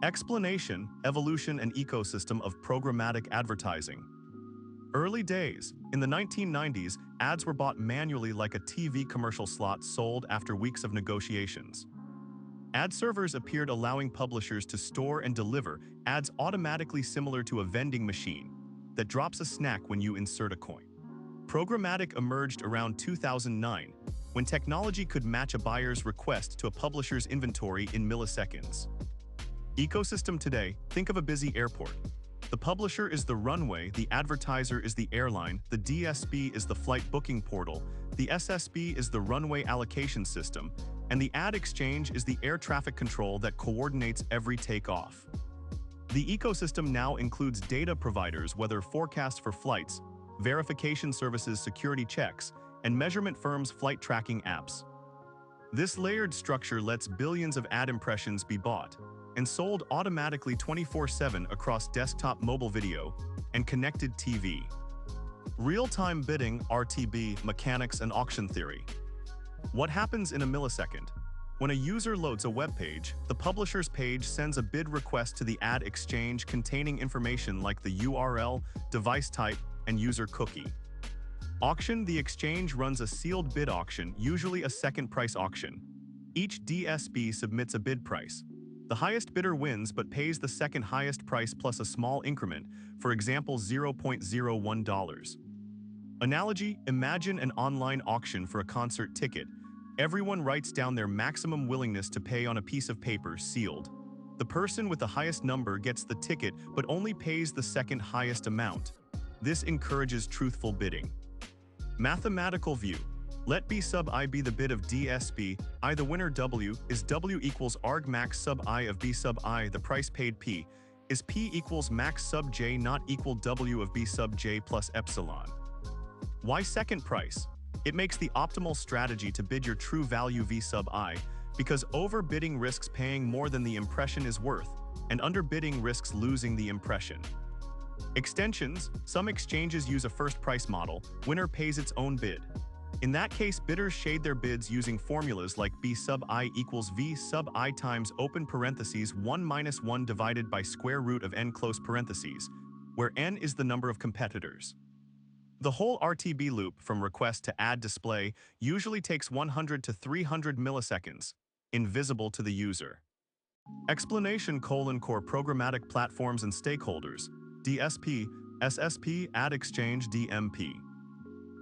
Explanation, evolution and ecosystem of programmatic advertising. Early days. In the 1990s, ads were bought manually like a TV commercial slot sold after weeks of negotiations. Ad servers appeared allowing publishers to store and deliver ads automatically similar to a vending machine that drops a snack when you insert a coin. Programmatic emerged around 2009, when technology could match a buyer's request to a publisher's inventory in milliseconds. Ecosystem today, think of a busy airport. The publisher is the runway, the advertiser is the airline, the DSP is the flight booking portal, the SSP is the runway allocation system, and the ad exchange is the air traffic control that coordinates every takeoff. The ecosystem now includes data providers, whether forecasts for flights, verification services, security checks, and measurement firms' flight tracking apps. This layered structure lets billions of ad impressions be bought and sold automatically 24/7 across desktop, mobile video, and connected TV. Real-time bidding, RTB, mechanics and auction theory. What happens in a millisecond? When a user loads a web page, the publisher's page sends a bid request to the ad exchange containing information like the URL, device type, and user cookie. Auction, the exchange runs a sealed bid auction, usually a second price auction. Each DSP submits a bid price. The highest bidder wins but pays the second highest price plus a small increment, for example $0.01. Analogy, imagine an online auction for a concert ticket. Everyone writes down their maximum willingness to pay on a piece of paper, sealed. The person with the highest number gets the ticket but only pays the second highest amount. This encourages truthful bidding. Mathematical view. Let B sub I be the bid of DSP, I the winner. W is W equals arg max sub I of B sub I, the price paid. P is P equals max sub J not equal W of B sub J plus epsilon. Why second price? It makes the optimal strategy to bid your true value V sub I, because overbidding risks paying more than the impression is worth, and underbidding risks losing the impression. Extensions. Some exchanges use a first price model, winner pays its own bid. In that case, bidders shade their bids using formulas like B sub I equals V sub I times open parentheses 1 minus 1 divided by square root of n close parentheses, where n is the number of competitors. The whole RTB loop from request to ad display usually takes 100 to 300 milliseconds, invisible to the user. Explanation: core programmatic platforms and stakeholders, DSP, SSP, ad exchange, DMP.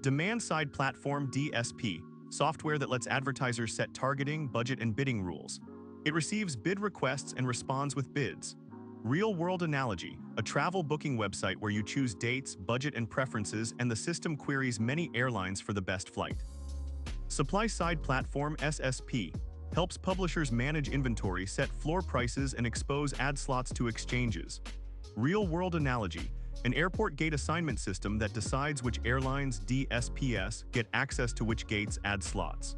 Demand-side platform, DSP, software that lets advertisers set targeting, budget, and bidding rules. It receives bid requests and responds with bids. Real-world analogy, a travel booking website where you choose dates, budget, and preferences, and the system queries many airlines for the best flight. Supply-side platform, SSP, helps publishers manage inventory, set floor prices, and expose ad slots to exchanges. Real-world analogy, an airport gate assignment system that decides which airlines, DSPs, get access to which gates, ad slots.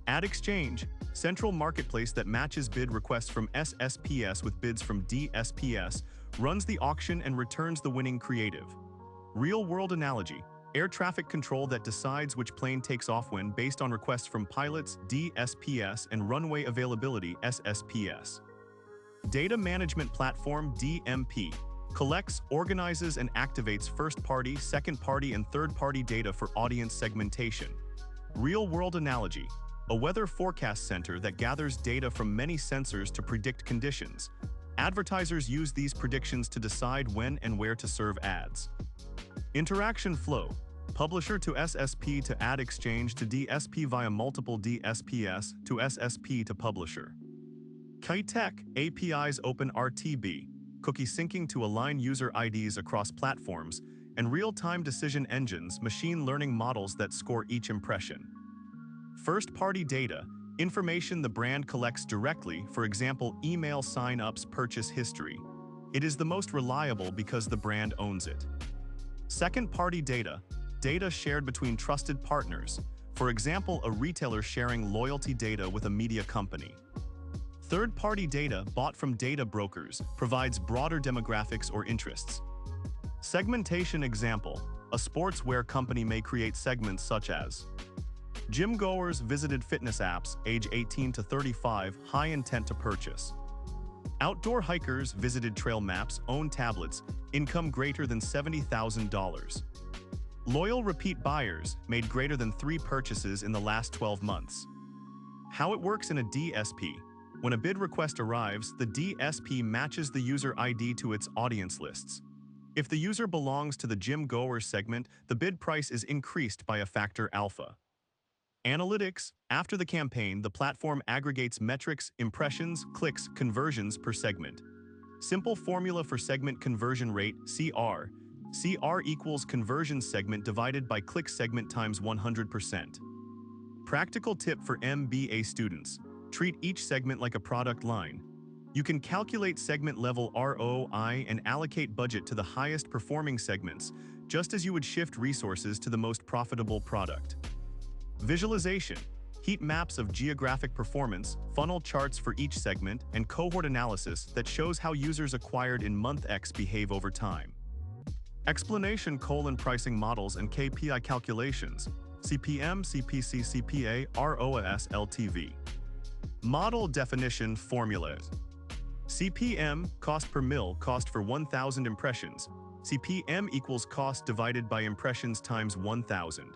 Ad exchange, central marketplace that matches bid requests from SSPs with bids from DSPs, runs the auction and returns the winning creative. Real-world analogy, air traffic control that decides which plane takes off when based on requests from pilots, DSPs, and runway availability, SSPs. Data management platform, DMP, collects, organizes, and activates first-party, second-party, and third-party data for audience segmentation. Real-world analogy, a weather forecast center that gathers data from many sensors to predict conditions. Advertisers use these predictions to decide when and where to serve ads. Interaction flow, publisher to SSP to ad exchange to DSP via multiple DSPs to SSP to publisher. Tech, APIs open RTB, cookie syncing to align user IDs across platforms, and real-time decision engines, machine learning models that score each impression. First-party data, information the brand collects directly, for example, email sign-ups, purchase history. It is the most reliable because the brand owns it. Second-party data, data shared between trusted partners, for example, a retailer sharing loyalty data with a media company. Third-party data, bought from data brokers, provides broader demographics or interests. Segmentation example, a sportswear company may create segments such as gym goers visited fitness apps, age 18 to 35, high intent to purchase. Outdoor hikers visited trail maps, own tablets, income greater than $70,000. Loyal repeat buyers made greater than 3 purchases in the last 12 months. How it works in a DSP. When a bid request arrives, the DSP matches the user ID to its audience lists. If the user belongs to the gym goer segment, the bid price is increased by a factor alpha. Analytics. After the campaign, the platform aggregates metrics, impressions, clicks, conversions per segment. Simple formula for segment conversion rate, CR. CR equals conversion segment divided by click segment times 100%. Practical tip for MBA students. Treat each segment like a product line. You can calculate segment-level ROI and allocate budget to the highest performing segments, just as you would shift resources to the most profitable product. Visualization. Heat maps of geographic performance, funnel charts for each segment, and cohort analysis that shows how users acquired in month X behave over time. Explanation: pricing models and KPI calculations. CPM, CPC, CPA, ROAS, LTV. Model definition formulas. CPM, cost per mil, cost for 1,000 impressions. CPM equals cost divided by impressions times 1,000.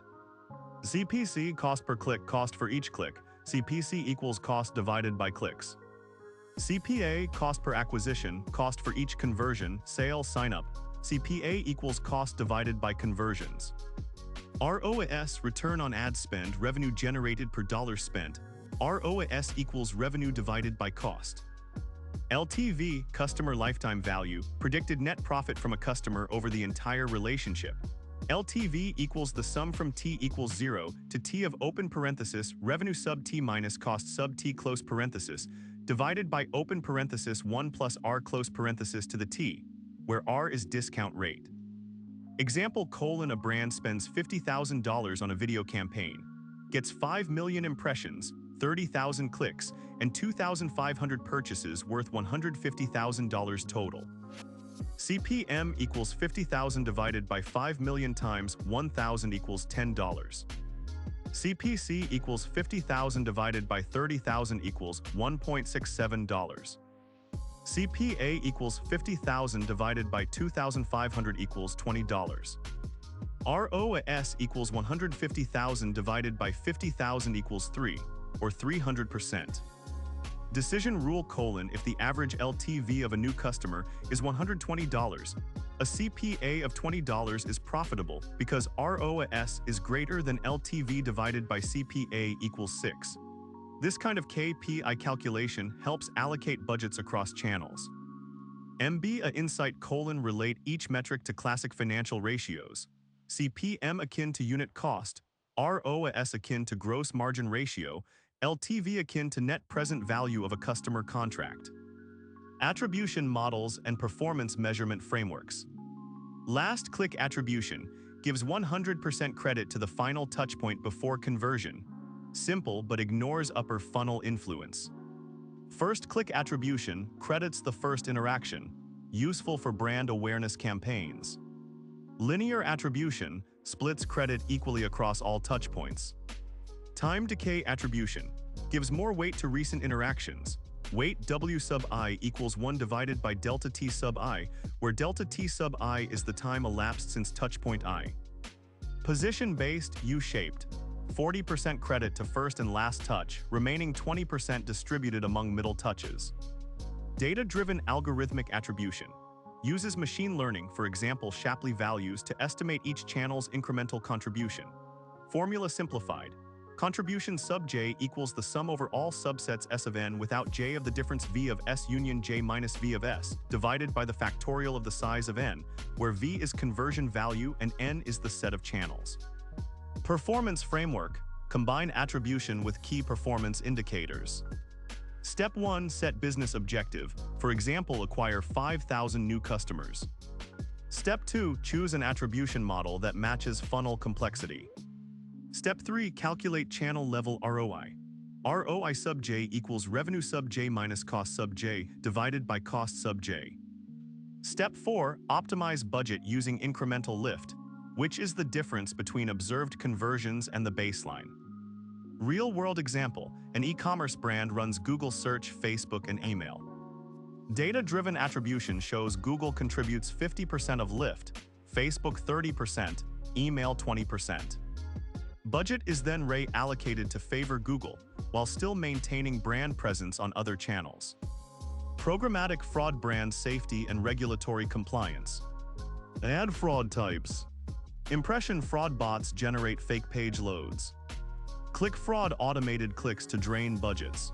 CPC, cost per click, cost for each click. CPC equals cost divided by clicks. CPA, cost per acquisition, cost for each conversion, sale, sign-up. CPA equals cost divided by conversions. ROAS, return on ad spend, revenue generated per dollar spent. ROAS equals revenue divided by cost. LTV, customer lifetime value, predicted net profit from a customer over the entire relationship. LTV equals the sum from T equals 0 to T of open parenthesis revenue sub T minus cost sub T close parenthesis divided by open parenthesis 1 plus R close parenthesis to the T, where R is discount rate. Example: a brand spends $50,000 on a video campaign, gets 5 million impressions, 30,000 clicks, and 2,500 purchases worth $150,000 total. CPM equals 50,000 divided by 5 million times 1,000 equals $10. CPC equals 50,000 divided by 30,000 equals $1.67. CPA equals 50,000 divided by 2,500 equals $20. ROAS equals 150,000 divided by 50,000 equals 3, or 300%. Decision rule: if the average LTV of a new customer is $120, a CPA of $20 is profitable because ROAS is greater than LTV divided by CPA equals 6. This kind of KPI calculation helps allocate budgets across channels. MBA insight: relate each metric to classic financial ratios. CPM akin to unit cost, ROAS akin to gross margin ratio, LTV akin to net present value of a customer contract. Attribution models and performance measurement frameworks. Last click attribution gives 100% credit to the final touchpoint before conversion. Simple but ignores upper funnel influence. First click attribution credits the first interaction, useful for brand awareness campaigns. Linear attribution splits credit equally across all touchpoints. Time decay attribution gives more weight to recent interactions. Weight W sub I equals 1 divided by delta T sub I, where delta T sub I is the time elapsed since touchpoint I. Position-based U-shaped. 40% credit to first and last touch, remaining 20% distributed among middle touches. Data-driven algorithmic attribution uses machine learning, for example Shapley values, to estimate each channel's incremental contribution. Formula simplified. Contribution sub J equals the sum over all subsets S of N without J of the difference V of S union J minus V of S, divided by the factorial of the size of N, where V is conversion value and N is the set of channels. Performance framework: combine attribution with key performance indicators. Step 1. Set business objective, for example acquire 5,000 new customers. Step 2. Choose an attribution model that matches funnel complexity. Step 3. Calculate channel-level ROI. ROI sub J equals revenue sub J minus cost sub J divided by cost sub J. Step 4. Optimize budget using incremental lift, which is the difference between observed conversions and the baseline. Real-world example: an e-commerce brand runs Google Search, Facebook, and email. Data-driven attribution shows Google contributes 50% of lift, Facebook 30%, email 20%. Budget is then reallocated to favor Google, while still maintaining brand presence on other channels. Programmatic fraud, brand safety and regulatory compliance. Ad fraud types. Impression fraud, bots generate fake page loads. Click fraud, automated clicks to drain budgets.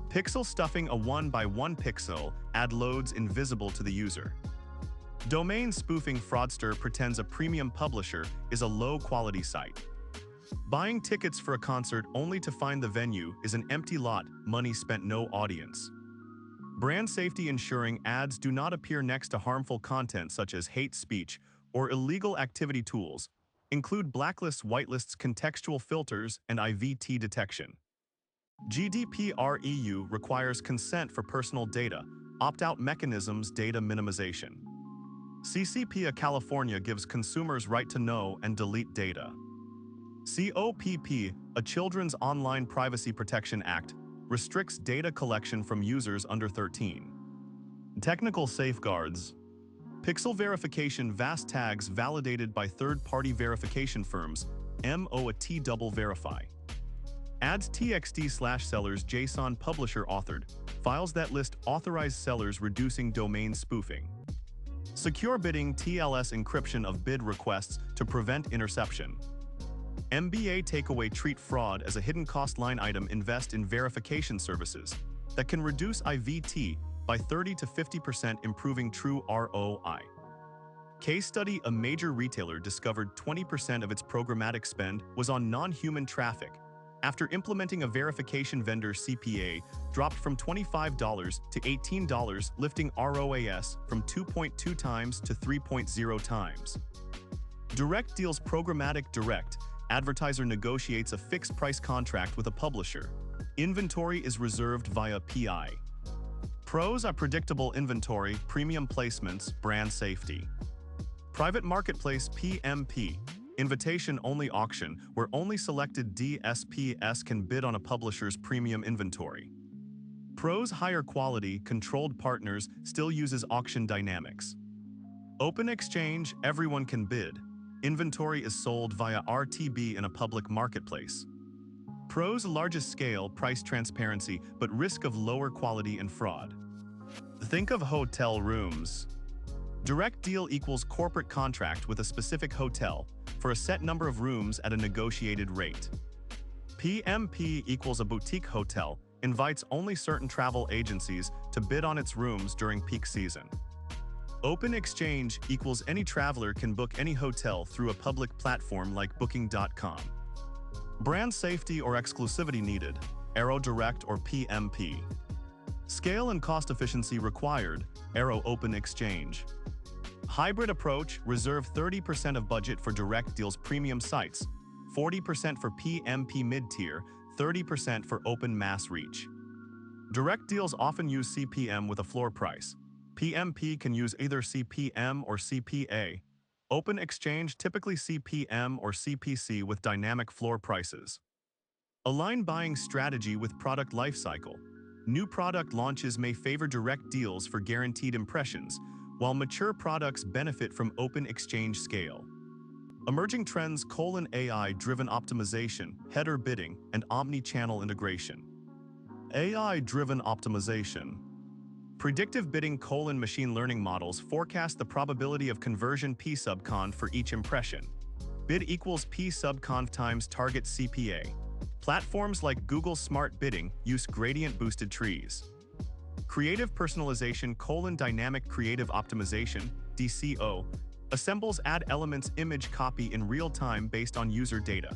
Pixel stuffing, a 1-by-1 pixel ad loads invisible to the user. Domain spoofing, fraudster pretends a premium publisher is a low-quality site. Buying tickets for a concert only to find the venue is an empty lot, money spent, no audience. Brand safety, ensuring ads do not appear next to harmful content such as hate speech or illegal activity. Tools include blacklists, whitelists, contextual filters, and IVT detection. GDPR EU requires consent for personal data, opt-out mechanisms, data minimization. CCPA California gives consumers right to know and delete data. COPP, a Children's Online Privacy Protection Act, restricts data collection from users under 13. Technical safeguards. Pixel verification, vast tags validated by third-party verification firms, MOAT double verify. Ads txt/sellers JSON, publisher authored, files that list authorized sellers, reducing domain spoofing. Secure bidding, TLS encryption of bid requests to prevent interception. MBA takeaway, treat fraud as a hidden cost line item, invest in verification services that can reduce IVT by 30 to 50%, improving true ROI. Case study, a major retailer discovered 20% of its programmatic spend was on non-human traffic after implementing a verification. Vendor CPA dropped from $25 to $18, lifting ROAS from 2.2 times to 3.0 times. Direct deals, programmatic direct. Advertiser negotiates a fixed price contract with a publisher. Inventory is reserved via PI. Pros are predictable inventory, premium placements, brand safety. Private marketplace, PMP. Invitation-only auction, where only selected DSPs can bid on a publisher's premium inventory. Pros, higher quality, controlled partners, still uses auction dynamics. Open exchange, everyone can bid. Inventory is sold via RTB in a public marketplace. Pros, largest scale, price transparency, but risk of lower quality and fraud. Think of hotel rooms. Direct deal equals corporate contract with a specific hotel for a set number of rooms at a negotiated rate. PMP equals a boutique hotel, invites only certain travel agencies to bid on its rooms during peak season. Open exchange equals any traveler can book any hotel through a public platform like Booking.com. Brand safety or exclusivity needed, Aero Direct or PMP. Scale and cost efficiency required, Aero Open Exchange. Hybrid approach, reserve 30% of budget for direct deals premium sites, 40% for PMP mid-tier, 30% for open mass reach. Direct deals often use CPM with a floor price. PMP can use either CPM or CPA. Open exchange typically CPM or CPC with dynamic floor prices. Align buying strategy with product lifecycle. New product launches may favor direct deals for guaranteed impressions, while mature products benefit from open exchange scale. Emerging trends: AI-driven optimization, header bidding, and omni-channel integration. AI-driven optimization. Predictive bidding: machine learning models forecast the probability of conversion P subconv for each impression. Bid equals P subconv times target CPA. Platforms like Google Smart Bidding use gradient-boosted trees. Creative personalization: dynamic creative optimization, DCO, assembles ad elements image copy in real time based on user data.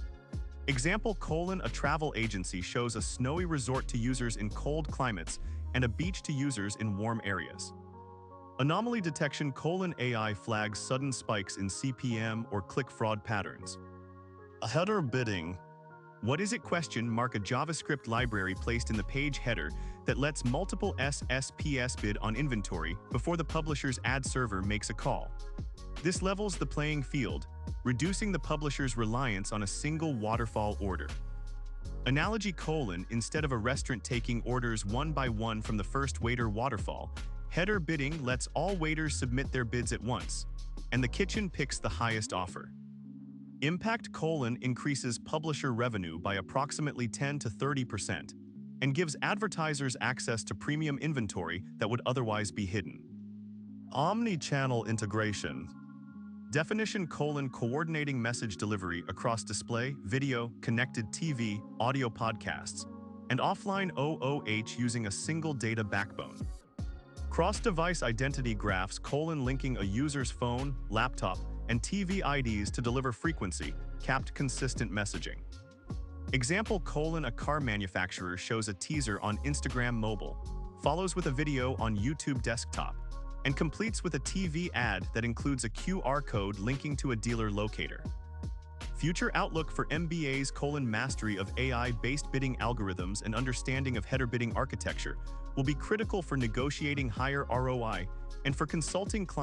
Example: a travel agency shows a snowy resort to users in cold climates and a beach to users in warm areas. Anomaly detection: AI flags sudden spikes in CPM or click fraud patterns. A header bidding. What is it? A JavaScript library placed in the page header that lets multiple SSPs bid on inventory before the publisher's ad server makes a call. This levels the playing field, reducing the publisher's reliance on a single waterfall order. Analogy: instead of a restaurant taking orders one by one from the first waiter waterfall, Header bidding lets all waiters submit their bids at once, and the kitchen picks the highest offer. Impact: increases publisher revenue by approximately 10 to 30% and gives advertisers access to premium inventory that would otherwise be hidden. Omni-channel integration. Definition: coordinating message delivery across display, video, connected TV, audio podcasts, and offline OOH using a single data backbone. Cross-device identity graphs: linking a user's phone, laptop, and TV IDs to deliver frequency, capped consistent messaging. Example: a car manufacturer shows a teaser on Instagram mobile, follows with a video on YouTube desktop, and completes with a TV ad that includes a QR code linking to a dealer locator. Future outlook for MBAs: mastery of AI-based bidding algorithms and understanding of header bidding architecture will be critical for negotiating higher ROI and for consulting clients